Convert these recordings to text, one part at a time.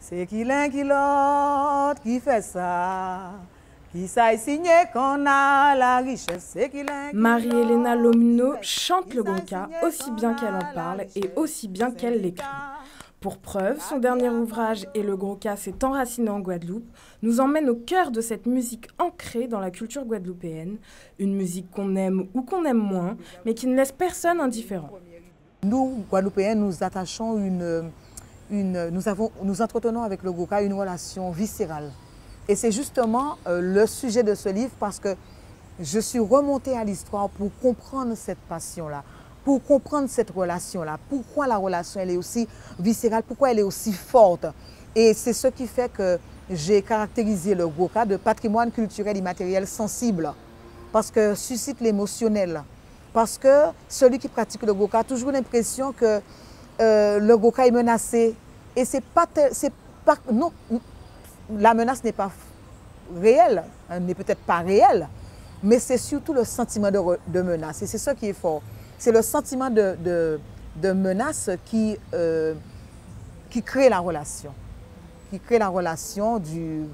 C'est qui l'un qui l'autre qui fait ça. Qui s'aille signé qu'on a la richesse. C'est qui l'un qui Marie-Hélène Lomino chante le Gros-Ka aussi bien qu'elle en parle et aussi bien qu'elle l'écrit. Pour preuve, son dernier ouvrage « Et le Gros-Ka s'est enraciné en Guadeloupe » nous emmène au cœur de cette musique ancrée dans la culture guadeloupéenne, une musique qu'on aime ou qu'on aime moins, mais qui ne laisse personne indifférent. Nous, Guadeloupéens, nous attachons nous entretenons avec le Gros-Ka une relation viscérale. Et c'est justement le sujet de ce livre parce que je suis remontée à l'histoire pour comprendre cette passion-là, pour comprendre cette relation-là, pourquoi la relation elle est aussi viscérale, pourquoi elle est aussi forte. Et c'est ce qui fait que j'ai caractérisé le Gros-Ka de patrimoine culturel immatériel sensible, parce que suscite l'émotionnel, parce que celui qui pratique le Gros-Ka a toujours l'impression que le Gros-Ka est menacé. Et non, la menace n'est pas réelle, elle n'est peut-être pas réelle, mais c'est surtout le sentiment de menace. Et c'est ça qui est fort. C'est le sentiment de menace qui crée la relation. Qui crée la relation du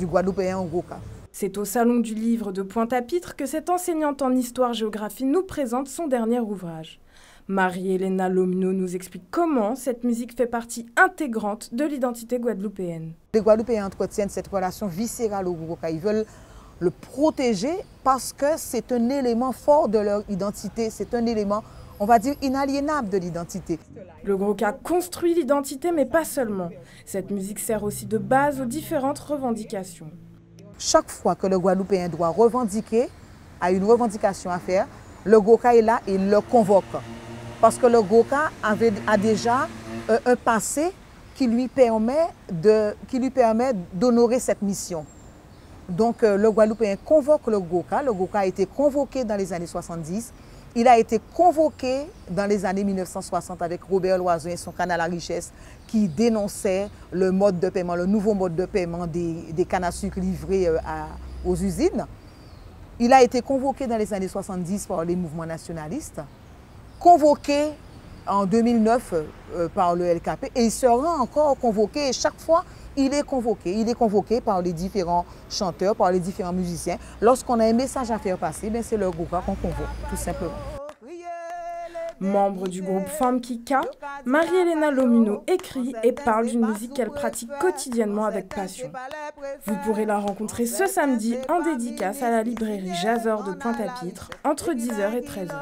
Guadeloupéen au Gros-Ka. C'est au Salon du Livre de Pointe-à-Pitre que cette enseignante en histoire-géographie nous présente son dernier ouvrage. Marie-Hélène Lomino nous explique comment cette musique fait partie intégrante de l'identité guadeloupéenne. Les Guadeloupéens entretiennent cette relation viscérale au Gros-Ka. Ils veulent le protéger parce que c'est un élément fort de leur identité, c'est un élément, on va dire, inaliénable de l'identité. Le Gros-Ka construit l'identité, mais pas seulement. Cette musique sert aussi de base aux différentes revendications. Chaque fois que le Guadeloupéen doit revendiquer, a une revendication à faire, le Gros-Ka est là et le convoque. Parce que le Gros-Ka a déjà un passé qui lui permet d'honorer cette mission. Donc le Guadeloupéen convoque le Gros-Ka. Le Gros-Ka a été convoqué dans les années 70. Il a été convoqué dans les années 1960 avec Robert Loison et son canal à richesse qui dénonçait le mode de paiement, le nouveau mode de paiement des cannes à sucre livrés aux usines. Il a été convoqué dans les années 70 par les mouvements nationalistes, convoqué en 2009 par le LKP et il sera encore convoqué et chaque fois il est convoqué par les différents chanteurs, par les différents musiciens. Lorsqu'on a un message à faire passer, c'est le Gros-Ka qu'on convoque, tout simplement. Membre du groupe Femme Kika, Marie-Hélène Lomino écrit et parle d'une musique qu'elle pratique quotidiennement avec passion. Vous pourrez la rencontrer ce samedi en dédicace à la librairie Jazor de Pointe-à-Pitre entre 10h et 13h.